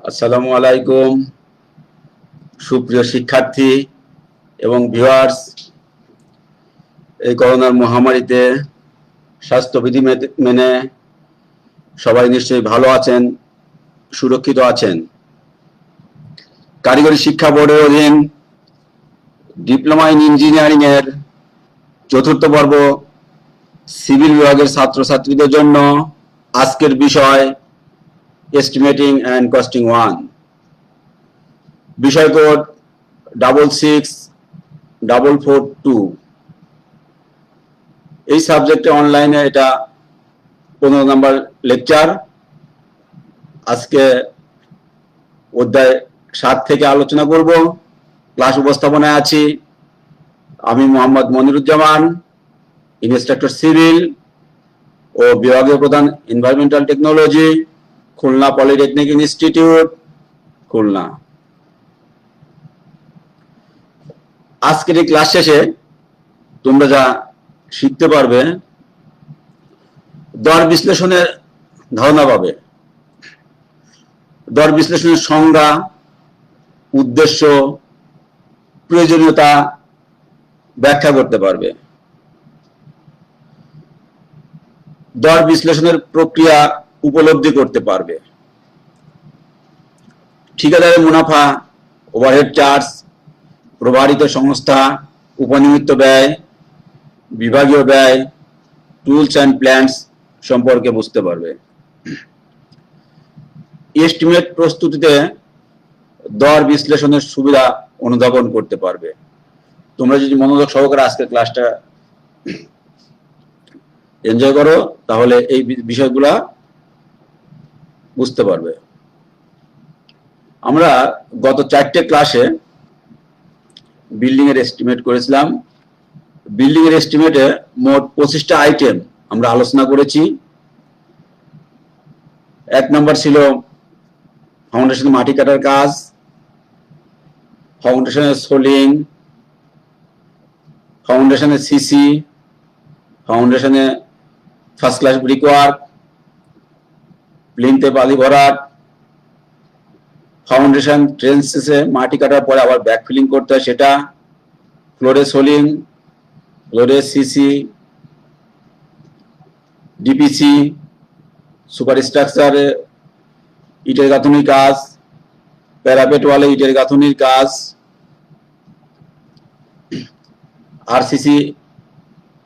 আসসালামু আলাইকুম সুপ্রিয় শিক্ষার্থী এবং ভিউয়ার্স। এই করোনার মহামারীতে স্বাস্থ্যবিধি মেনে সবাই নিশ্চয়ই ভালো আছেন, সুরক্ষিত আছেন। কারিগরি শিক্ষা বোর্ডের অধীন ডিপ্লোমা ইন ইঞ্জিনিয়ারিং এর চতুর্থ পর্ব সিভিল বিভাগের ছাত্রছাত্রীদের জন্য আজকের বিষয় এস্টিমেটিং অ্যান্ড কস্টিং 1, বিষয় কোড 66442। এই সাবজেক্টে অনলাইনে এটা 15 নম্বর লেকচার। আজকে অধ্যায় 7 থেকে আলোচনা করব। ক্লাস উপস্থাপনায় আছি আমি মোহাম্মদ মনিরুজ্জামান, ইন্সট্রাক্টর সিভিল ও বিভাগীয় প্রধান environmental technology, Khulna polytechnic institute, Khulna. আজকের এই ক্লাস শেষে তোমরা যা শিখতে পারবে, দর বিশ্লেষণের ধারণা পাবে, দর বিশ্লেষণের সংজ্ঞা, উদ্দেশ্য, প্রয়োজনীয়তা ব্যাখ্যা করতে পারবে। দর বিশ্লেষণের প্রক্রিয়া উপলব্ধি করতে পারবে। ঠিকাদারের মুনাফা, ওভারহেড চার্জ, প্রভারিত সংস্থা, উপনিমিত্ত ব্যয়, বিভাগীয় ব্যয়, টুলস অ্যান্ড প্ল্যান্স সম্পর্কে বুঝতে পারবে। এস্টিমেট প্রস্তুতিতে দর বিশ্লেষণের সুবিধা অনুধাবন করতে পারবে। তোমরা যদি মনোযোগ সহকারে আজকের ক্লাসটা এনজয় করো, তাহলে এই বিষয়গুলা বুঝতে পারবে। আমরা গত 4টে ক্লাসে বিল্ডিং এর এস্টিমেট করেছিলাম। বিল্ডিং এর এস্টিমেটে মোট 25টা আইটেম আমরা আলোচনা করেছি। 1 নম্বর ছিল ফাউন্ডেশনে মাটি কাটার কাজ, ফাউন্ডেশনের সোলিং, ফাউন্ডেশনে সিসি, ফাউন্ডেশনে ফার্স্ট ক্লাস ব্রিক ওয়ার্ক, প্লিন্থে বালি ভরাট, ফাউন্ডেশন ট্রেন্সে মাটি কাটার পরে আবার ব্যাকফিলিং করতে হয় সেটা, ফ্লোরে সোলিং, ফ্লোরে সিসি, ডিপিসি, সুপার স্ট্রাকচারে ইটের গাঁথনির কাজ, প্যারাপেট ওয়ালে ইটের গাঁথনির কাজ, আরসিসি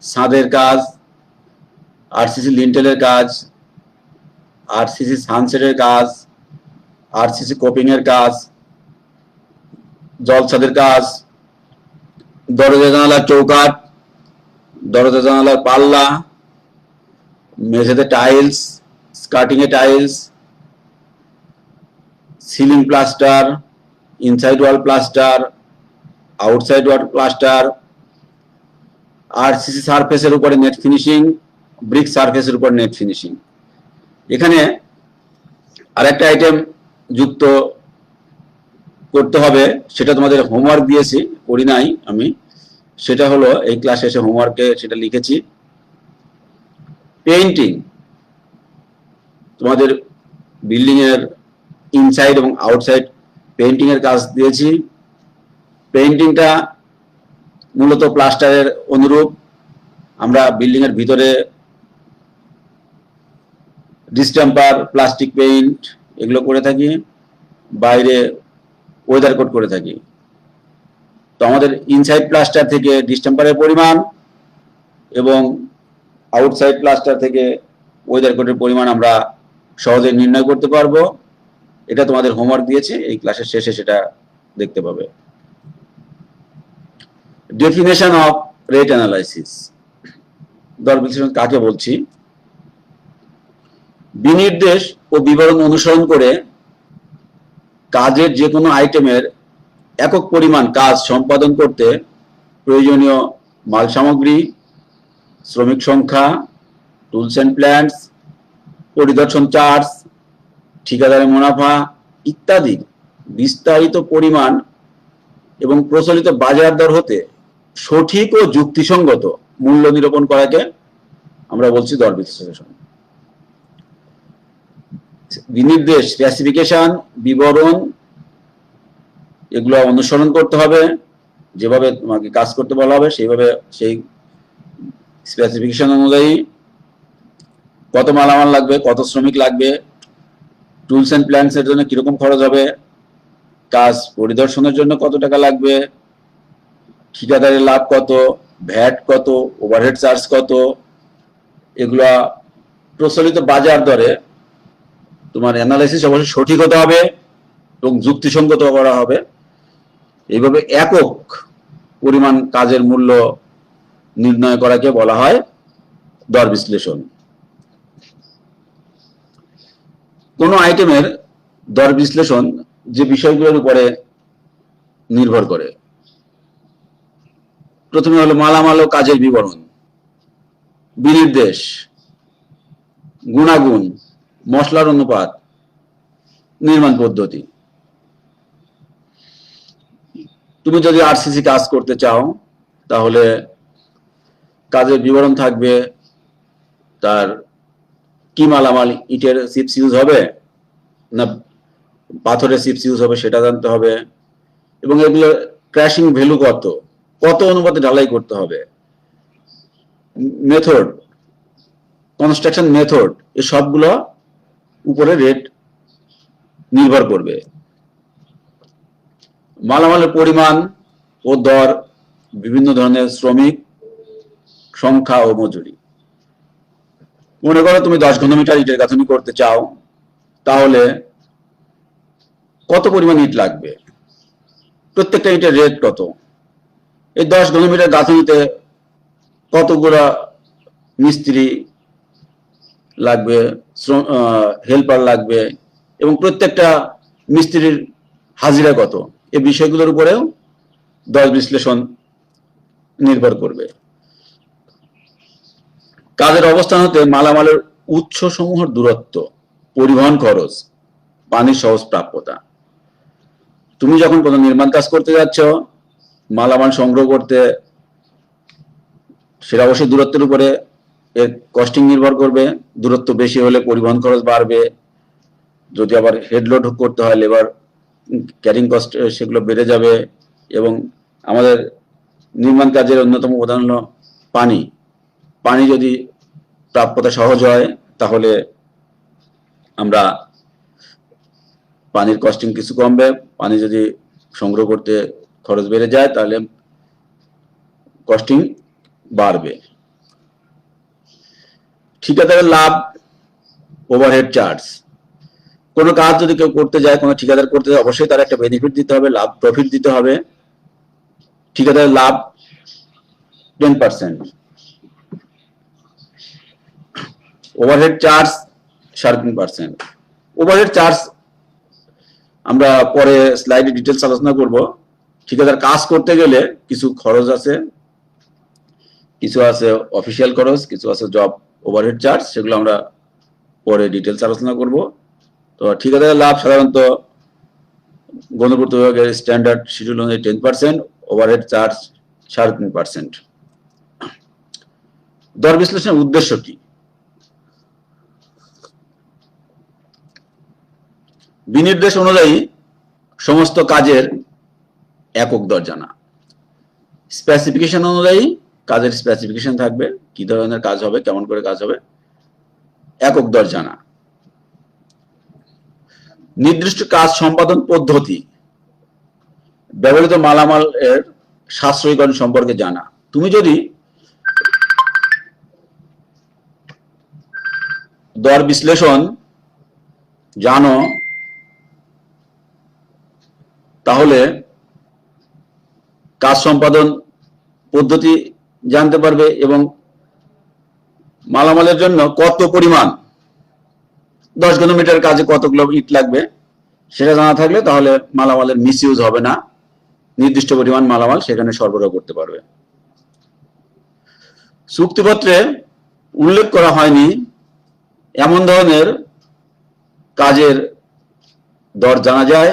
ছাদের কাজ, আরসিসি লিন্টেলের কাজ, আরসিসি সানসেটের কাজ, আরসিসি কোপিং এর কাজ, জল ছাদের কাজ, দরজা জানালার চৌকাঠ, দরজা জানালার পাল্লা, মেঝেতে টাইলস, স্কার্টিং এ টাইলস, সিলিং প্লাস্টার, ইনসাইড ওয়াল প্লাস্টার, আউটসাইড ওয়াল প্লাস্টার, আরসিসি সারফেসের উপরে নেট ফিনিশিং, ব্রিক সারফেসের উপর নেট ফিনিশিং। এখানে আরেকটা আইটেম যুক্ত করতে হবে, সেটা তোমাদের হোমওয়ার্ক দিয়েছি, করি নাই আমি, সেটা হলো এই ক্লাসে এসে হোমওয়ার্কে সেটা লিখেছি। পেইন্টিং, তোমাদের বিল্ডিং এর ইনসাইড এবং আউটসাইড পেইন্টিং এর কাজ দিয়েছি। পেইন্টিংটা মূলত প্লাস্টারের অনুরূপ। আমরা বিল্ডিং এর ভিতরে ডিস্টেম্পার, প্লাস্টিক পেইন্ট এগুলো করে থাকি, বাইরে ওয়েদার কোট করে থাকি। তো আমাদের ইনসাইড প্লাস্টার থেকে ডিস্টেম্পারের পরিমাণ এবং আউটসাইড প্লাস্টার থেকে ওয়েদার কোটের পরিমাণ আমরা সহজে নির্ণয় করতে পারবো। এটা তোমাদের হোমওয়ার্ক দিয়েছে, এই ক্লাসের শেষে সেটা দেখতে পাবে। ডেফিনেশন অফ রেট অ্যানালাইসিস, দর বিশ্লেষণ কাকে বলছি? বিনির্দেশ ও বিবরণ অনুসরণ করে কাজের যে কোনো আইটেমের একক পরিমাণ কাজ সম্পাদন করতে প্রয়োজনীয় মাল সামগ্রী, শ্রমিক সংখ্যা, টুলস অ্যান্ড প্ল্যান্টস, পরিদর্শন চার্জ, ঠিকাদারের মুনাফা ইত্যাদি বিস্তারিত পরিমাণ এবং প্রচলিত বাজার দর হতে সঠিক ও যুক্তিসঙ্গত মূল্য নিরূপণ করাকে আমরা বলছি দর বিশ্লেষণ। বিনির্দেশ, স্পেসিফিকেশন, বিবরণ এগুলো অনুসরণ করতে হবে। যেভাবে তোমাকে কাজ করতে বলা হবে সেইভাবে, সেই স্পেসিফিকেশন অনুযায়ী কত মালামাল লাগবে, কত শ্রমিক লাগবে, টুলস এন্ড প্ল্যান্স এর জন্য কিরকম খরচ হবে, কাজ পরিদর্শনের জন্য কত টাকা লাগবে, ঠিকাদারের লাভ কত, ভ্যাট কত, ওভারহেড চার্জ কত, এগুলা প্রচলিত বাজার দরে তোমার অ্যানালাইসিস অবশ্যই সঠিক হতে হবে এবং যুক্তিসঙ্গত করা হবে। এইভাবে একক পরিমাণ কাজের মূল্য নির্ণয় করাকে বলা হয় দর বিশ্লেষণ। কোন আইটেমের দর বিশ্লেষণ যে বিষয়গুলোর উপরে নির্ভর করে, প্রথমে হলো মালামাল ও কাজের বিবরণ, বিনির্দেশ, গুণাগুণ, মশলার অনুপাত, নির্মাণ পদ্ধতি। তুমি যদি আরসিসি কাজ করতে চাও তাহলে কাজের বিবরণ থাকবে, তার কি মালামাল, ইটের চিপস ইউজ হবে না পাথরের চিপস ইউজ হবে সেটা জানতে হবে, এবং এগুলো ক্র্যাশিং ভ্যালু কত, কত অনুপাতে ঢালাই করতে হবে, মেথড, কনস্ট্রাকশন মেথড, এই সবগুলো উপরে রেট নির্ভর করবে। মালামালের পরিমাণ ও দর, বিভিন্ন ধরনের শ্রমিক সংখ্যা ও মজুরি। মনে করো তুমি 10 ঘনমিটার ইটের গাঁথনি করতে চাও, তাহলে কত পরিমাণ ইট লাগবে, প্রত্যেকটা ইটের রেট কত, এই 10 ঘনমিটার গাঁথনিতে কতগুলো মিস্ত্রি লাগবে, হেল্পার লাগবে, এবং প্রত্যেকটা মিস্ত্রির হাজিরা কত, এই বিষয়গুলোর উপরেও দর বিশ্লেষণ নির্ভর করবে। কাজের অবস্থান হতে মালামালের উৎস সমূহের দূরত্ব, পরিবহন খরচ, পানির সহজ প্রাপ্যতা। তুমি যখন কোনো নির্মাণ কাজ করতে যাচ্ছ, মালামাল সংগ্রহ করতে, সেটা অবশ্যই দূরত্বের উপরে এর কস্টিং নির্ভর করবে। দূরত্ব বেশি হলে পরিবহন খরচ বাড়বে, যদি আবার হেডলোড করতে হয়, লেবার ক্যারিং কস্ট সেগুলো বেড়ে যাবে। এবং আমাদের নির্মাণ কাজের অন্যতম উদাহরণ হলো পানি। পানি যদি প্রাপ্যতা সহজ হয় তাহলে আমরা পানির কস্টিং কিছু কমবে, পানি যদি সংগ্রহ করতে খরচ বেড়ে যায় তাহলে কস্টিং বাড়বে। ঠিকাদারের লাভ, ওভারহেড চার্জ। কোনো কাজ যদি কেউ করতে যায়, কোনো ঠিকাদার করতে যায়, অবশ্যই তার একটা বেনিফিট দিতে হবে, লাভ প্রফিট দিতে হবে। ঠিকাদারের লাভ 10%, ওভারহেড চার্জ 3.5%। ওভারহেড চার্জ আমরা পরে স্লাইডে ডিটেলস আলোচনা করব। ঠিকাদার কাজ করতে গেলে কিছু খরচ আছে, কিছু আছে অফিসিয়াল খরচ, কিছু আছে জব ওভারহেড চার্জ, সেগুলো আমরা পরে ডিটেলস আলোচনা করব। তো ঠিকাদারের লাভ সাধারণত গণপূর্ত বিভাগের স্ট্যান্ডার্ড শিডিউল অনুযায়ী 10%, ওভারহেড চার্জ 3.5%। দর বিশ্লেষণের উদ্দেশ্য কি? বিনির্দেশ অনুযায়ী সমস্ত কাজের একক দর জানা। স্পেসিফিকেশন অনুযায়ী কাজের স্পেসিফিকেশন থাকবে, কি ধরনের কাজ হবে, কেমন করে কাজ হবে, একক দর জানা। নির্দিষ্ট কাজ সম্পাদন পদ্ধতি, ব্যবহৃত মালামাল এর সাশ্রয়ীকরণ সম্পর্কে জানা। তুমি যদি দর বিশ্লেষণ জানো তাহলে কাজ সম্পাদন পদ্ধতি জানতে পারবে, এবং মালামালের জন্য কত পরিমাণ, 10 ঘনমিটার কাজে কতগুলো ইট লাগবে সেটা জানা থাকলে তাহলে মালামালের মিসইউজ হবে না, নির্দিষ্ট পরিমাণ মালামাল সেখানে সরবরাহ করতে পারবে। চুক্তিপত্রে উল্লেখ করা হয়নি এমন ধরনের কাজের দর জানা যায়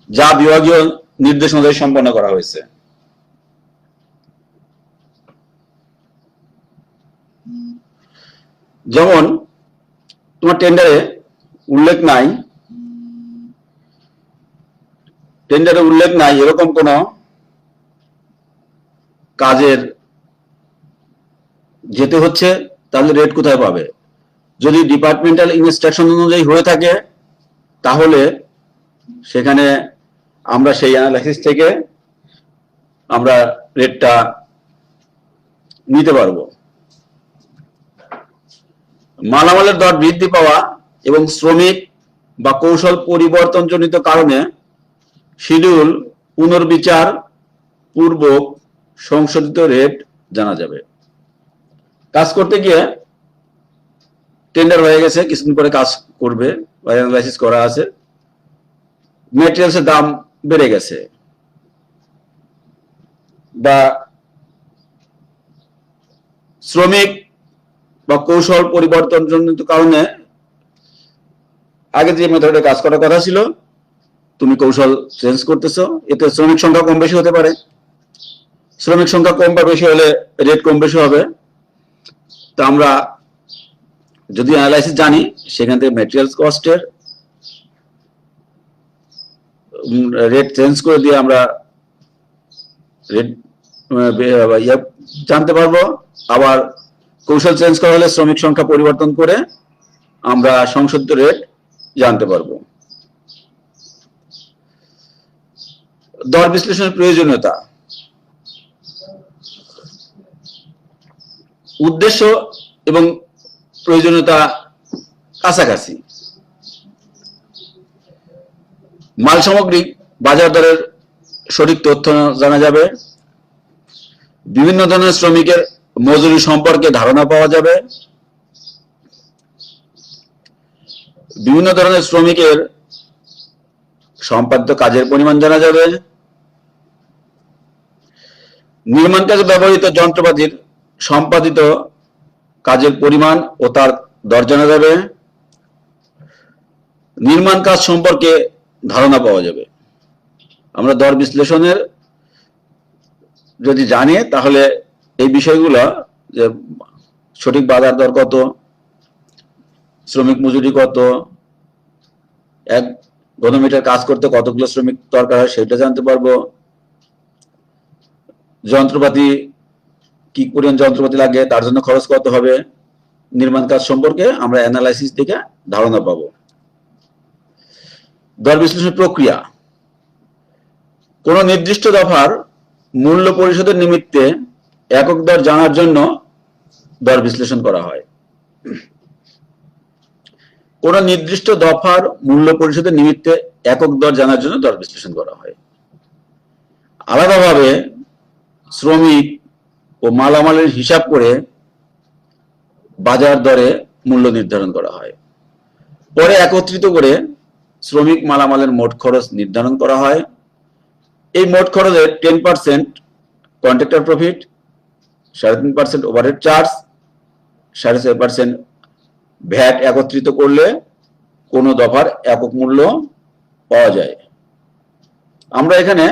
যা বিভাগীয় নির্দেশ অনুযায়ী সম্পন্ন করা হয়েছে। যেমন তোমার টেন্ডারে উল্লেখ নাই এরকম কোন কাজের যেতে হচ্ছে, তাহলে রেট কোথায় পাবে? যদি ডিপার্টমেন্টাল ইনস্ট্রাকশন অনুযায়ী হয়ে থাকে তাহলে সেখানে আমরা সেই অ্যানালাইসিস থেকে আমরা রেটটা নিতে পারবো। মালামালের দর বৃদ্ধি পাওয়া এবং শ্রমিক বা কৌশল পরিবর্তনজনিত কারণে শিডিউল পুনর্বিচার পূর্বক সংশোধিত রেট জানা যাবে। কাজ করতে গিয়ে টেন্ডার হয়ে গেছে, কিছুদিন পরে কাজ করবে বা অ্যানালাইসিস করা আছে, ম্যাটেরিয়ালসের দাম বেড়ে গেছে বা শ্রমিক বা কৌশল পরিবর্তনজনিত কারণে আগে যে মেথডে কাজ করার কথা ছিল তুমি কৌশল চেঞ্জ করতেছো, এতে শ্রমিক সংখ্যা কম বেশি হতে পারে। শ্রমিক সংখ্যা কম বা বেশি হলে রেট কম বেশি হবে। তো আমরা যদি অ্যানালাইসিস জানি, সেখান থেকে ম্যাটেরিয়ালস কস্টের রেট চেঞ্জ করে দিয়ে আমরা রেট জানতে পারবো। আবার কৌশল চেঞ্জ করা হলে শ্রমিক সংখ্যা পরিবর্তন করে আমরা সংশোধিত রেট জানতে পারবো। দর বিশ্লেষণের প্রয়োজনীয়তা, উদ্দেশ্য এবং প্রয়োজনীয়তা কাছাকাছি। মাল সামগ্রিক বাজার দরের সঠিক তথ্য জানা যাবে, বিভিন্ন ধরনের শ্রমিকের মজুরি সম্পর্কে ধারণা পাওয়া যাবে, বিভিন্ন ধরনের শ্রমিকের সম্পাদিত কাজের পরিমাণ জানা যাবে, নির্মাণ কাজে ব্যবহৃত যন্ত্রপাতির সম্পাদিত কাজের পরিমাণ ও তার দর জানা যাবে, নির্মাণ কাজ সম্পর্কে ধারণা পাওয়া যাবে। আমরা দর বিশ্লেষণের যদি জানি তাহলে এই বিষয়গুলো, যে সঠিক বাজার দর কত, শ্রমিক মজুরি কত, এক ঘনমিটার কাজ করতে কতগুলো শ্রমিক দরকার হয় সেটা জানতে পারবো, যন্ত্রপাতি কি পরিমাণ যন্ত্রপাতি লাগে তার জন্য খরচ কত হবে, নির্মাণ কাজ সম্পর্কে আমরা অ্যানালাইসিস থেকে ধারণা পাবো। দর বিশ্লেষণ প্রক্রিয়া, কোন নির্দিষ্ট দফার মূল্য পরিশোধের নিমিত্তে একক দর জানার জন্য দর বিশ্লেষণ করা হয়। কোন নির্দিষ্ট দফার মূল্য পরিশোধের নিমিত্তে একক দর জানার জন্য দর বিশ্লেষণ করা হয়। আলাদাভাবে শ্রমিক ও মালামালের হিসাব করে বাজার দরে মূল্য নির্ধারণ করা হয়। পরে একত্রিত করে শ্রমিক মালামালের মোট খরচ নির্ধারণ করা হয়। এই মোট খরচের 10% contractor profit, 3.5% overhead charge, 6.5% VAT একত্রিত করলে কোন দফার একক মূল্য পাওয়া যায়। আমরা এখানে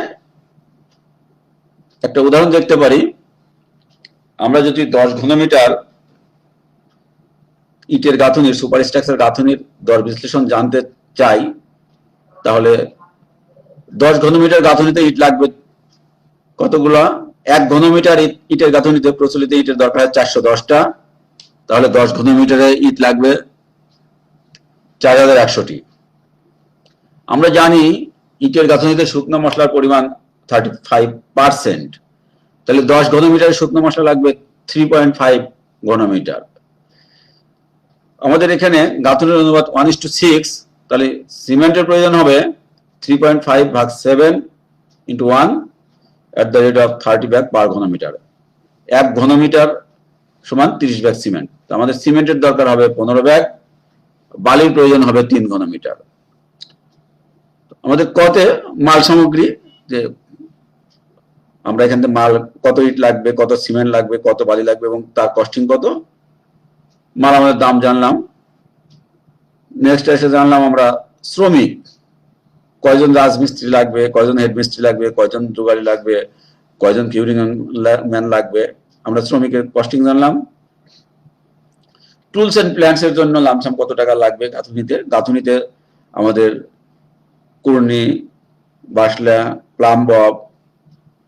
একটা উদাহরণ দেখতে পারি। আমরা যদি 10 ঘনমিটার ইটের গাঁথনির, সুপারস্ট্রাকচার গাঁথনির দর বিশ্লেষণ জানতে চাই, তাহলে 10 ঘনমিটার গাঁথনিতে ইট লাগবে কতগুলা? 1 ঘনমিটার ইটের গাঁথনিতে প্রচলিত ইটের দরকার 410টা, তাহলে 10 ঘনমিটারে ইট লাগবে 4100টি। আমরা জানি ইটের গাঁথনিতে শুকনো মশলার পরিমাণ 35%, তাহলে 10 ঘনমিটারে শুকনো মশলা লাগবে 3.5 ঘনমিটার। আমাদের এখানে গাঁথনির অনুপাত 1:6, তাহলে সিমেন্টের প্রয়োজন হবে 3.5 ভাগ 7 into 1 at the rate of 30 bag পার ঘনমিটার। 1 ঘনমিটার সমান 30 ব্যাগ সিমেন্ট। তো আমাদের সিমেন্টের দরকার হবে 15 ব্যাগ, বালির প্রয়োজন হবে 3 ঘনমিটার। আমাদের কতে মাল সামগ্রী, যে আমরা এখান থেকে মাল কত ইট লাগবে, কত সিমেন্ট লাগবে, কত বালি লাগবে এবং তার কস্টিং কত, মাল আমাদের দাম জানলাম। নেক্সট এসে জানলাম আমরা শ্রমিক, কয়জন রাজমিস্ত্রি লাগবে, কয়জন হেড মিস্ত্রি লাগবে, কয়জন জোগাড়ি লাগবে, কয়জন কিউরিং ম্যান লাগবে, আমরা শ্রমিকের কস্টিং জানলাম। টুলস এন্ড প্ল্যান্টস এর জন্য লামসাম কত টাকা লাগবে গাঁথুনিতে আমাদের কুর্নি, বাসলা, প্লাম্বব,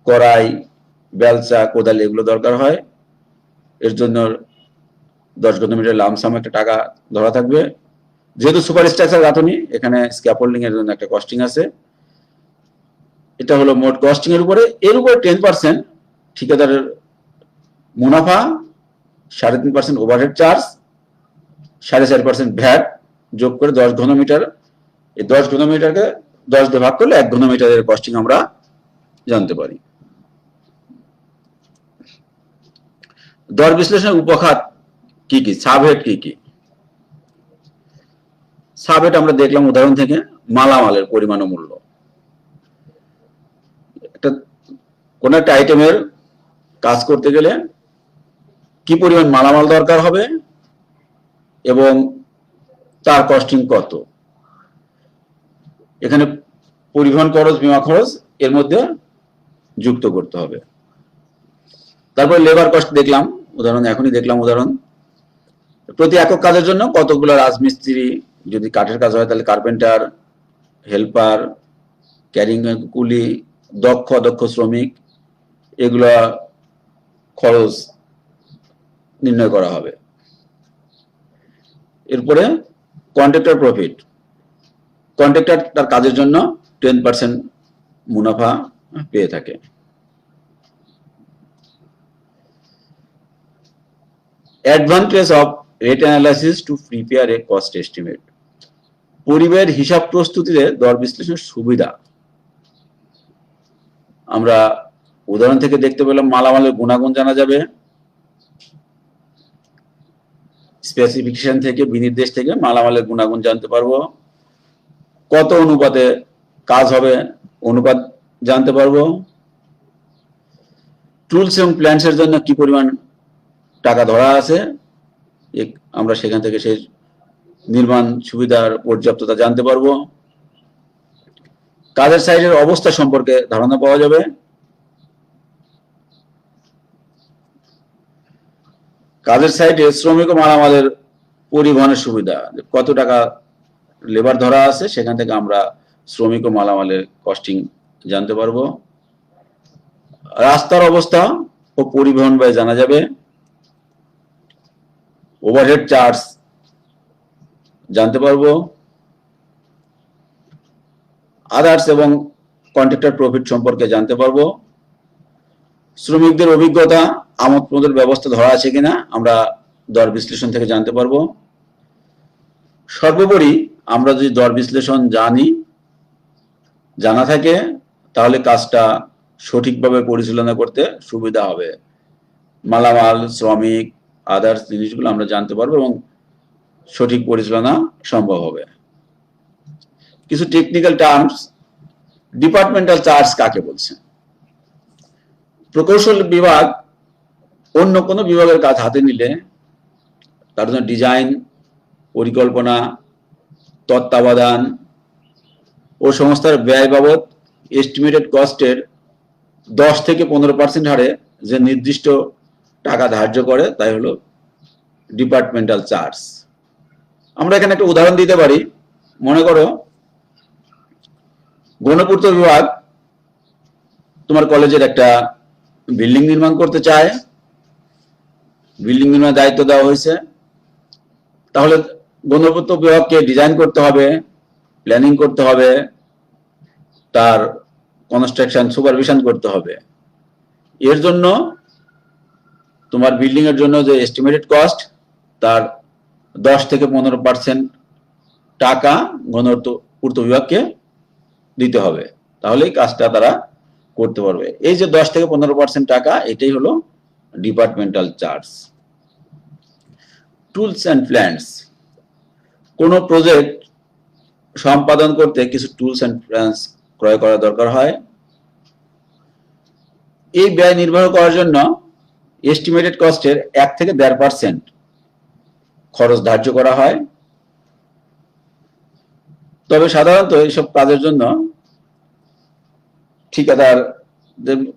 কড়াই, বেলচা, কোদাল এগুলো দরকার হয়। এর জন্য 10 ঘনমিটার লামসাম একটা টাকা ধরা থাকবে। যেহেতু সুপার স্ট্রাকচার গাঁথুনি, এখানে স্ক্যাফোল্ডিং এর জন্য একটা কস্টিং আছে। এটা হলো মোট কস্টিং এর উপরে। এর উপরে 10% ঠিকাদারের মুনাফা, 3.5% ওভারহেড চার্জ, 4.5% ভ্যাট যোগ করে 10 ঘনমিটার। এই 10 ঘনমিটারকে 10 দিয়ে ভাগ করলে 1 ঘনমিটারের কস্টিং আমরা জানতে পারি। দর বিশ্লেষণের উপখাত কি কি, সাবহেড কি কি? সাবহেড আমরা দেখলাম উদাহরণ থেকে, মালামালের পরিমাণ ও মূল্য। কোন একটা আইটেমের কাজ করতে গেলে কি পরিমাণ মালামাল দরকার হবে এবং তার কস্টিং কত, এখানে পরিবহন খরচ, বীমা খরচ এর মধ্যে যুক্ত করতে হবে। তারপর লেবার কস্ট দেখলাম উদাহরণ, এখনই দেখলাম উদাহরণ। প্রতি একক কাজের জন্য কতগুলো রাজমিস্ত্রি, যদি কাঠের কাজ হয় তাহলে কার্পেন্টার, হেল্পার, ক্যারিং কুলি, দক্ষ অদক্ষ শ্রমিক, এগুলা খরচ নির্ণয় করা হবে। এরপরে কন্ট্রাক্টর প্রফিট, কন্ট্রাক্টর তার কাজের জন্য 10% মুনাফা পেয়ে থাকে। Advantage of rate analysis to prepare a cost estimate, পরিব্যয়ের হিসাব প্রস্তুতিতে দর বিশ্লেষণের সুবিধা। আমরা উদাহরণ থেকে দেখতে পেলাম মালামালের গুণাগুণ জানা যাবে, স্পেসিফিকেশন থেকে, বিনির্দেশ থেকে মালামালের গুণাগুণ জানতে পারবো, কত অনুপাতে কাজ হবে অনুপাত জানতে পারবো, টুলস এবং প্ল্যান্টস এর জন্য কি পরিমাণ টাকা ধরা আছে আমরা সেখান থেকে সেই নির্মাণ সুবিধার পর্যাপ্ততা জানতে পারবো, কাজের সাইটের অবস্থা সম্পর্কে ধারণা পাওয়া যাবে, কাজের সাইটে শ্রমিক ও মালামালের পরিবহনের সুবিধা, কত টাকা লেবার ধরা আছে সেখান থেকে আমরা শ্রমিক ও মালামালের কস্টিং জানতে পারবো, রাস্তার অবস্থা ও পরিবহন ব্যয় জানা যাবে, ওভারহেড চার্জ জানতে পারবো, আদার্স এবং কন্ট্রাক্টর প্রফিট সম্পর্কে জানতে পারবো, শ্রমিকদের অভিজ্ঞতা, আমোদ প্রমোদের ব্যবস্থা ধরা আছে কিনা আমরা দর বিশ্লেষণ থেকে জানতে পারবো। সর্বোপরি আমরা যদি দর বিশ্লেষণ জানা থাকে তাহলে কাজটা সঠিকভাবে পরিচালনা করতে সুবিধা হবে। মালামাল, শ্রমিক, আদার্স জিনিসগুলো আমরা জানতে পারবো এবং সঠিক পরিচালনা সম্ভব হবে। কিছু টেকনিক্যাল টার্মস, ডিপার্টমেন্টাল চার্জ কাকে বলছে? প্রকৌশল বিভাগ অন্য কোনো বিভাগের কাজ হাতে নিলে তার জন্য ডিজাইন, পরিকল্পনা, তত্ত্বাবধান ও সংস্থার ব্যয় বাবদ এস্টিমেটেড কস্টের 10 থেকে 15% হারে যে নির্দিষ্ট টাকা ধার্য করে তাই হলো ডিপার্টমেন্টাল চার্জ। আমরা এখানে একটা উদাহরণ দিতে পারি। মনে করো গণপূর্ত বিভাগ তোমার কলেজের একটা বিল্ডিং নির্মাণ করতে চায়, বিল্ডিং নির্মাণের দায়িত্ব দেওয়া হয়েছে, তাহলে গণপূর্ত বিভাগকে ডিজাইন করতে হবে, প্ল্যানিং করতে হবে, তার কনস্ট্রাকশন সুপারভিশন করতে হবে। এর জন্য তোমার বিল্ডিং এর জন্য যে এস্টিমেটেড কস্ট তার 10 থেকে 15% টাকা গণপূর্ত বিভাগকে দিতে হবে, তাহলেই কাজটা তারা করতে পারবে। এই যে 10 থেকে 15% টাকা, এটাই হলো departmental charge. Tools and plants, কোন প্রজেক্ট সম্পাদন করতে কিছু টুলস অ্যান্ড প্ল্যান্টস ক্রয় করা দরকার হয়। এই ব্যয় নির্বাহ করার জন্য এস্টিমেটেড কস্টের 1 থেকে 1.5% খরচ ধার্য করা হয়। তবে সাধারণত এইসব কাজের জন্য ঠিকাদার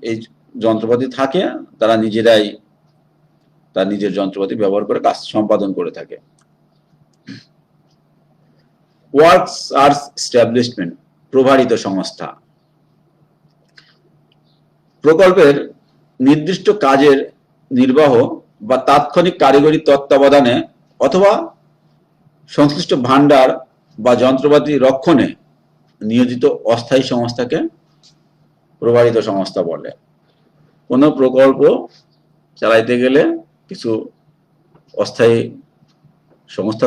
এই যন্ত্রপাতি থাকে, তারা নিজেরাই তার নিজের যন্ত্রপাতি ব্যবহার করে কাজ সম্পাদন করে থাকে। ওয়ার্কস আর্স এস্টাবলিশমেন্ট, প্রভারিত সংস্থা। প্রকল্পের নির্দিষ্ট কাজের নির্বাহ বা তাৎক্ষণিক কারিগরি তত্ত্বাবধানে অথবা সংশ্লিষ্ট ভান্ডার বা যন্ত্রপাতি রক্ষণে নিয়োজিত অস্থায়ী সংস্থাকে প্রভারিত সংস্থা বলে। কোনো প্রকল্প চালাইতে গেলে কিছু অস্থায়ী সংস্থা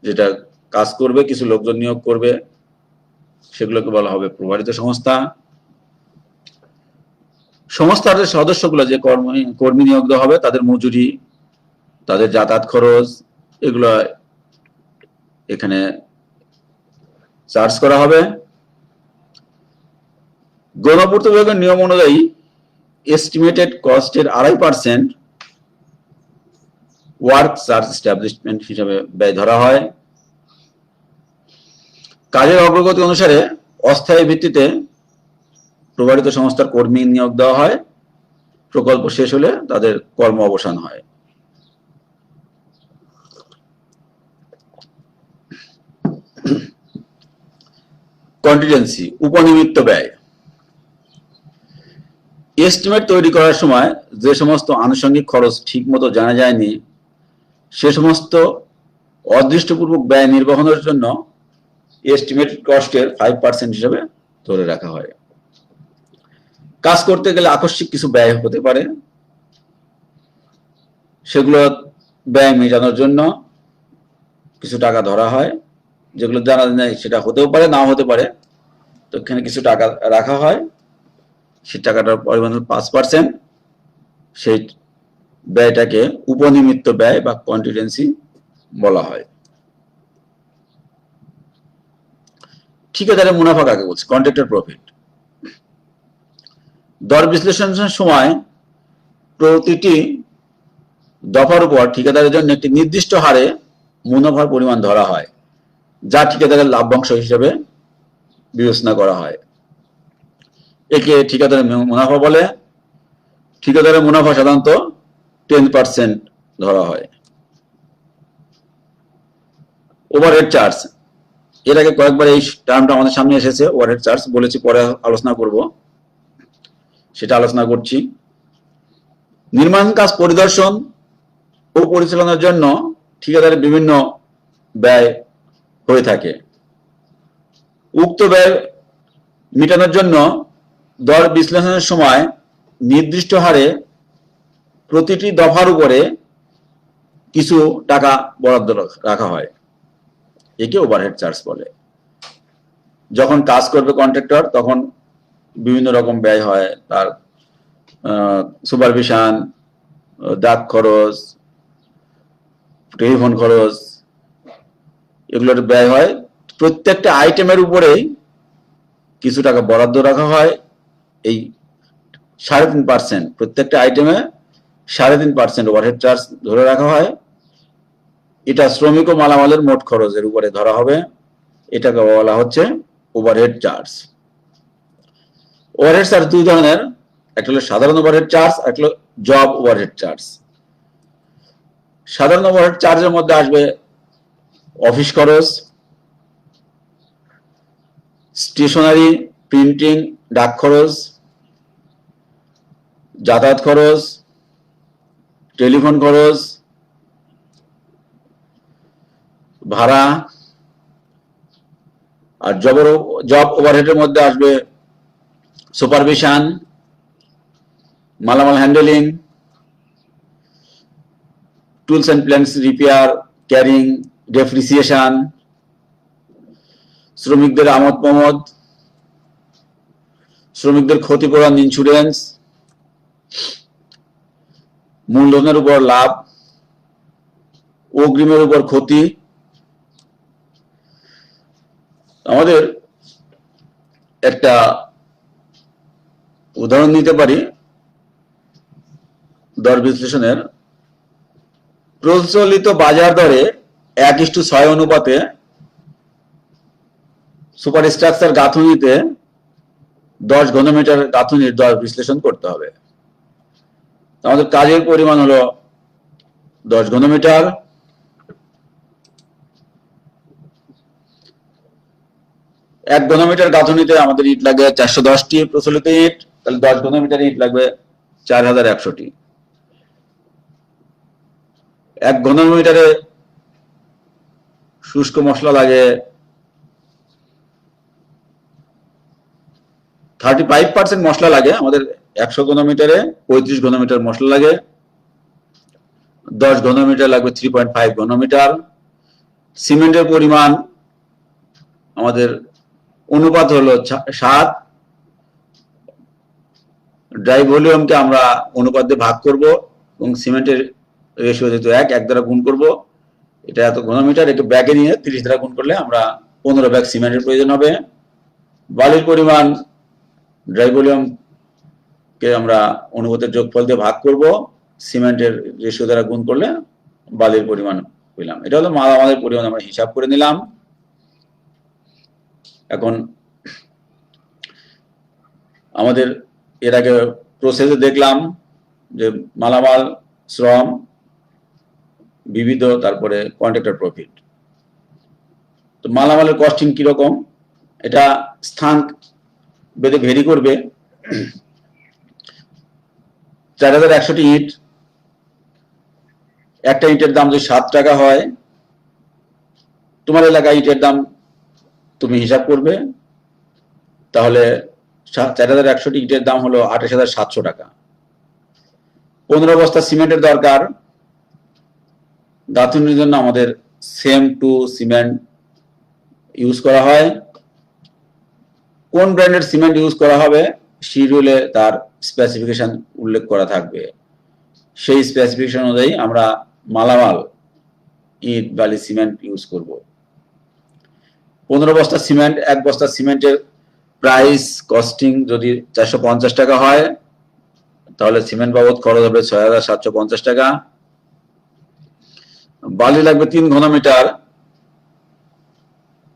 যেটা কাজ করবে, কিছু লোকজন নিয়োগ করবে, সেগুলোকে বলা হবে প্রভারিত সংস্থা। সংস্থার যে সদস্যগুলো, যে কর্মী নিয়োগ দেওয়া হবে, তাদের মজুরি, তাদের যাতায়াত খরচ, এগুলো এখানে চার্জ করা হবে। গণপূর্ত বিভাগের নিয়ম অনুযায়ী এস্টিমেটেড কস্টের 2.5% ওয়ার্ক চার্জ এস্টাবলিশমেন্ট হিসাবে ব্যয় ধরা হয়। কাজের অগ্রগতি অনুসারে অস্থায়ী ভিত্তিতে প্রভারিত সংস্থার কর্মী নিয়োগ দেওয়া হয়। প্রকল্প শেষ হলে তাদের কর্ম অবসান হয়। কন্টিজেন্সি, উপনিমিত্ত ব্যয়। এস্টিমেট তৈরি করার সময় যে সমস্ত আনুষঙ্গিক খরচ ঠিক মতো জানা যায়নি, সে সমস্ত অদৃষ্টপূর্বক ব্যয় নির্বাহনের জন্য এস্টিমেট কস্টের 5% হিসাবে ধরে রাখা হয়। কাজ করতে গেলে আকস্মিক কিছু ব্যয় হতে পারে, সেগুলো ব্যয় মেটানোর জন্য কিছু টাকা ধরা হয়। যেগুলো জানা যায় সেটা হতেও পারে, নাও হতে পারে, তো এখানে কিছু টাকা রাখা হয়। সেই টাকাটার পরিমাণ 5%। সেই ব্যয়টাকে উপনিমিত্ত ব্যয় বা কন্টিজেন্সি বলা হয়। ঠিকাদারের মুনাফা কাকে বলছে? Contractor profit. দর বিশ্লেষণের সময় প্রতিটি দফার উপর ঠিকাদারের জন্য একটি নির্দিষ্ট হারে মুনাফার পরিমাণ ধরা হয়, যা ঠিকাদারের লাভ্যাংশ হিসেবে বিবেচনা করা হয়। একে ঠিকাদারের মুনাফা বলে। ঠিকাদারের মুনাফা সাধারণত 10% ধরা হয়। ওভারহেড চার্জ, এর আগে কয়েকবার এই টার্মটা আমাদের সামনে এসেছে। ওভারহেড চার্জ বলেছি, পরে আলোচনা করব, সেটা আলোচনা করছি। নির্মাণ কাজ পরিদর্শন ও পরিচালনার জন্য ঠিকাদারের বিভিন্ন ব্যয় হয়ে থাকে। উক্ত ব্যয় মেটানোর জন্য দর বিশ্লেষণের সময় নির্দিষ্ট হারে প্রতিটি দফার উপরে কিছু টাকা বরাদ্দ রাখা হয়। একে ওভারহেড চার্জ বলে। যখন কাজ করবে কন্ট্রাক্টর, তখন বিভিন্ন রকম ব্যয় হয়। তার সুপারভিশন, ডাক খরচ, টেলিফোন খরচ, এগুলোর ব্যয় হয়। প্রত্যেকটা আইটেমের উপরেই কিছু টাকা বরাদ্দ রাখা হয়। এই 3.5%, প্রত্যেকটা আইটেমে 3.5% ওভারহেড চার্জ ধরে রাখা হয়। এটা শ্রমিক ও মালামালের মোট খরচের উপরে ধরা হবে। এটাকে বলা হচ্ছে ওভারহেড চার্জ। ওভারহেড চার্জ দুই ধরনের, একটা হলো সাধারণ ওভারহেড চার্জ, একটা হলো জব ওভারহেড চার্জ। সাধারণ ওভারহেড চার্জের মধ্যে আসবে অফিস খরচ, স্টেশনারি, প্রিন্টিং, ডাক খরচ, যাতায়াত খরচ, টেলিফোন খরচ, ভাড়া। আর জব ওভারহেডের মধ্যে আসবে সুপারভিশন, মালামাল handling, tools and plants repair, carrying, depreciation, শ্রমিকদের আমোদ প্রমোদ, শ্রমিকদের ক্ষতিপূরণ ইন্স্যুরেন্স, মূলধনের উপর লাভ, অগ্রিমের উপর ক্ষতি। আমাদের একটা উদাহরণ নিতে পারি দর বিশ্লেষণের। প্রচলিত বাজার দরে 1:6 অনুপাতে সুপারস্ট্রাকচার গাঁথুনিতে 10 ঘনমিটার গাঁথুনির দর বিশ্লেষণ করতে হবে। আমাদের কাজের পরিমাণ হলো 10 ঘনমিটার। এক ঘনমিটার গাঁথনিতে আমাদের ইট লাগবে 410টি প্রচলিত ইট, তাহলে 10 ঘনমিটার ইট লাগবে 4100টি। 1 ঘনমিটারে শুষ্ক মশলা লাগে 35% মশলা লাগে আমাদের। 100 ঘনমিটারে 35 ঘনমিটার মশলা লাগে। 10 ঘনমিটার লাগবে 3.5 ঘনমিটার। সিমেন্টের পরিমাণ আমাদের অনুপাত হলো 7। ড্রাই ভলিউমকে আমরা অনুপাত দিয়ে ভাগ করব এবং সিমেন্টের রেশিও যেহেতু 1 দ্বারা গুণ করব। এটা এত ঘনমিটার, একটু ব্যাগে নিয়ে 30 দ্বারা গুণ করলে আমরা 15 ব্যাগ সিমেন্টের প্রয়োজন হবে। বালির পরিমাণ ড্রাই ভলিউমকে আমরা অনুপাতের যোগফল দিয়ে ভাগ করব, সিমেন্টের রেশিও দ্বারা গুণ করলে বালির পরিমাণ পেলাম। এটা হলো আমাদের পরিমাণ আমরা হিসাব করে নিলাম। এখন আমাদের এর আগে প্রসেসে দেখলাম যে মালামাল, শ্রম, বিবিধ, তারপরে কন্ট্রাক্টর প্রফিট। তো মালামালের কস্টিং কিরকম, এটা স্থান বেঁধে ভেরি করবে। 4100টি ইট, একটা ইটের দাম যদি 7 টাকা হয়, তোমার এলাকায় ইটের দাম তুমি হিসাব করবে, তাহলে 4100টি ইটের দাম হলো 28,700 টাকা। 15 বস্তা সিমেন্টের দরকার। গাঁথনির জন্য আমাদের সেম টু সিমেন্ট ইউজ করা হয়। কোন ব্র্যান্ডের সিমেন্ট ইউজ করা হবে শিডিউলে তার স্পেসিফিকেশন উল্লেখ করা থাকবে। সেই স্পেসিফিকেশন অনুযায়ী আমরা মালামাল, ইট, বালি, সিমেন্ট ইউজ করব। 15 বস্তা সিমেন্ট, 1 বস্তা সিমেন্টের প্রাইস কস্টিং যদি 450 টাকা হয়, তাহলে সিমেন্ট বাবদ খরচ হবে 6,750 টাকা। বালি লাগবে 3 ঘনমিটার,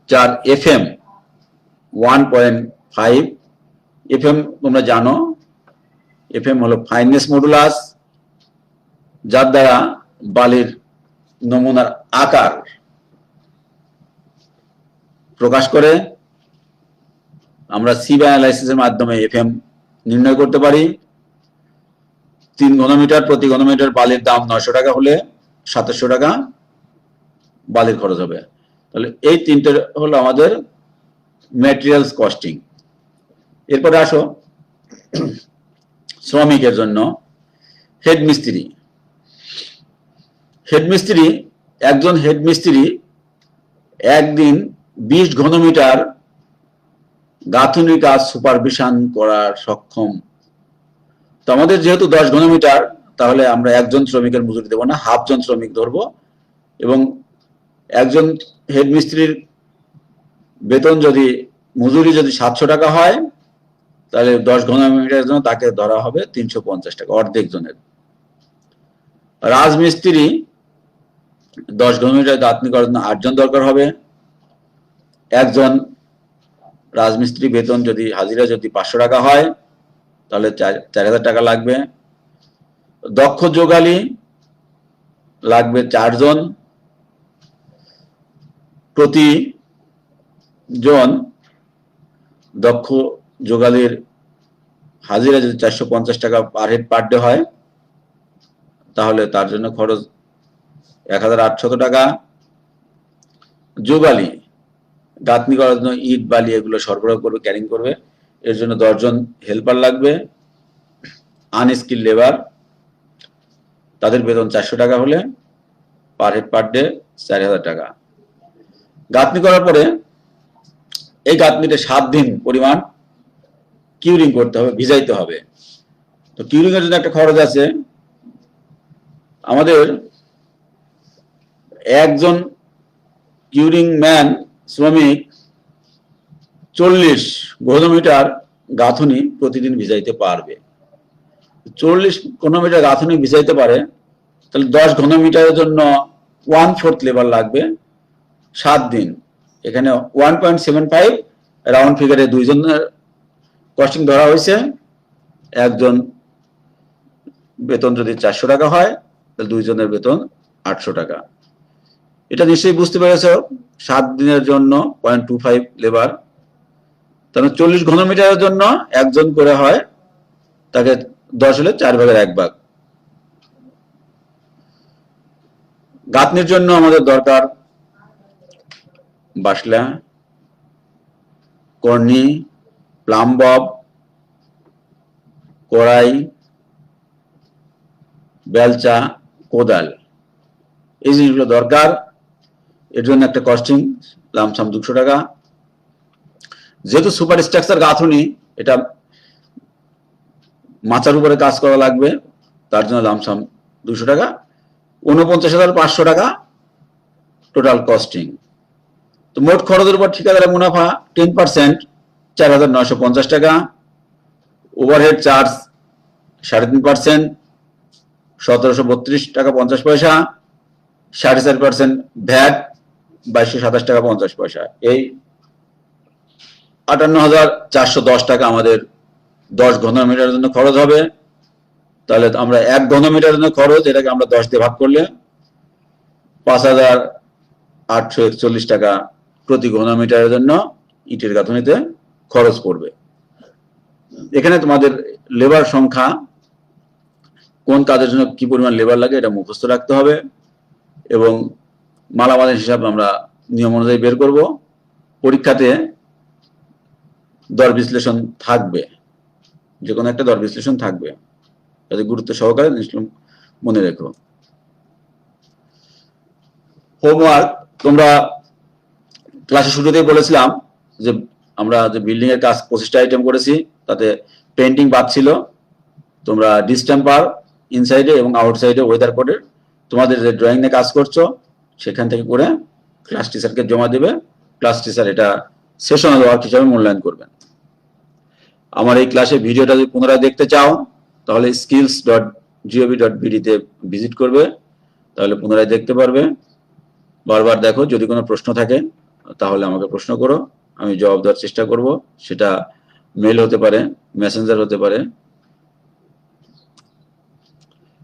4 FM 1.5। FM তোমরা জানো, FM হলো ফাইননেস মডুলাস, যার দ্বারা বালির নমুনার আকার প্রকাশ করে। আমরা সিব অ্যানালাইসিসের মাধ্যমে FM নির্ণয় করতে পারি। 3 ঘনমিটার, প্রতি ঘনমিটার বালির দাম 900 টাকা হলে 2700 টাকা বালির খরচ হবে। তাহলে এই তিনটে হলো আমাদের ম্যাটেরিয়ালস কস্টিং। এরপরে আসো শ্রমিকের জন্য হেড মিস্ত্রি। হেডমিস্ত্রি, একজন হেডমিস্ত্রি একদিন 20 ঘনমিটার গাঁথনির কাজ সুপারভিশন করার সক্ষম। তো আমাদের যেহেতু 10 ঘনমিটার, তাহলে আমরা একজন শ্রমিকের মজুরি দেবো না, হাফজন শ্রমিক ধরবো। এবং একজন হেডমিস্ত্রির বেতন যদি, মজুরি যদি 700 টাকা হয়, তাহলে 10 ঘনমিটারের জন্য তাকে ধরা হবে 350 টাকা, অর্ধেক জনের। রাজমিস্ত্রি 10 ঘনমিটার গাঁথনি করার জন্য 8 জন দরকার হবে। একজন রাজমিস্ত্রি বেতন যদি, হাজিরা যদি 500 টাকা হয়, তাহলে 4000 টাকা লাগবে। দক্ষ যোগালী লাগবে 4 জন। প্রতি জন দক্ষ যোগালীর হাজিরা যদি 450 টাকা পার হেড পার ডে হয়, তাহলে তার জন্য খরচ 1800 টাকা। যোগালী গাঁথনি করার জন্য ইট, বালি এগুলো সরবরাহ করবে, ক্যারিং করবে, এর জন্য 10 জন হেল্পার লাগবে, আনস্কিল লেবার। তাদের বেতন 400 টাকা হলে পার হেড পার ডে 4000 টাকা। গাঁথনি করার পরে এই গাঁথনিতে 7 দিন পরিমাণ কিউরিং করতে হবে, ভিজাইতে হবে। তো কিউরিং এর জন্য একটা খরচ আছে। আমাদের একজন কিউরিং ম্যান, শ্রমিক 40 ঘনমিটার গাঁথনি প্রতিদিন ভিজাইতে পারবে। 40 ঘনমিটার গাঁথনি ভিজাইতে পারে, তাহলে 10 ঘনমিটারের জন্য 1/4 লেবার লাগবে 7 দিন। এখানে 1.75 রাউন্ড ফিগারে 2 জনের কস্টিং ধরা হয়েছে। একজন বেতন যদি 400 টাকা হয় তাহলে 2 জনের বেতন 800 টাকা। এটা নিশ্চয়ই বুঝতে পেরেছো। 7 দিনের জন্য 0.25 লেবার, তাহলে 40 ঘনমিটারের জন্য একজন করে হয়, তাকে 10 হলে 4 ভাগের 1 ভাগ। গাঁথনির জন্য আমাদের দরকার বাসলা, কর্নি, প্লাম্বব, কড়াই, বেলচা, কোদাল, এই জিনিসগুলো দরকার। এর জন্য একটা কস্টিং লামসাম 200 টাকা। যেহেতু সুপার স্ট্রাকচার গাঁথনি, এটা মাচার উপরে কাজ করা লাগবে, তার জন্য লামসাম 200 টাকা। 49,500 টাকা টোটাল কস্টিং। তো মোট খরচের উপর ঠিকাদারের মুনাফা 10%, 4,950 টাকা। ওভারহেড চার্জ 3.5%, 1,732 টাকা 50 পয়সা। 4.5% ভ্যাট, 2,227 টাকা 50 পয়সা। এই 58,410 টাকা আমাদের 10 ঘনমিটারের জন্য খরচ হবে। তাহলে আমরা 1 ঘনমিটারের জন্য খরচ, এটাকে আমরা 10 দিয়ে ভাগ করলে 5,841 টাকা প্রতি ঘনমিটারের জন্য ইটের গাঁথনিতে খরচ পড়বে। এখানে তোমাদের লেবার সংখ্যা, কোন কাজের জন্য কি পরিমাণ লেবার লাগে এটা মুখস্থ রাখতে হবে, এবং মালামালের হিসাব আমরা নিয়ম অনুযায়ী বের করব। পরীক্ষাতে দর বিশ্লেষণ থাকবে, যে কোনো একটা দর বিশ্লেষণ থাকবে, যাতে গুরুত্ব সহকারে মনে রেখো। হোমওয়ার্ক, তোমরা ক্লাসে শুরুতেই বলেছিলাম যে আমরা যে বিল্ডিং এর কাজ 25টা আইটেম করেছি, তাতে পেন্টিং বাদ ছিল। তোমরা ডিস্টেম্পার ইনসাইডে এবং আউটসাইডে ওয়েদার কোডের তোমাদের যে ড্রয়িং নিয়ে কাজ করছো সেখান থেকে করে ক্লাস টিচারকে জমা দেবে। ক্লাস টিচার এটা সেশনাল ওয়ার্ক হিসাবে মূল্যায়ন করবেন। আমার এই ক্লাসে ভিডিওটা যদি পুনরায় দেখতে চাও তাহলে skills.gov.bd তে ভিজিট করবে, তাহলে পুনরায় দেখতে পারবে। বারবার দেখো, যদি কোনো প্রশ্ন থাকে তাহলে আমাকে প্রশ্ন করো, আমি জবাব দেওয়ার চেষ্টা করব। সেটা মেল হতে পারে, মেসেঞ্জার হতে পারে।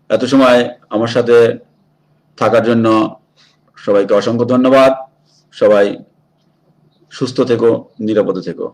এত সময় আমার সাথে থাকার জন্য সবাইকে অসংখ্য ধন্যবাদ। সবাই সুস্থ থেকো, নিরাপদে থেকো।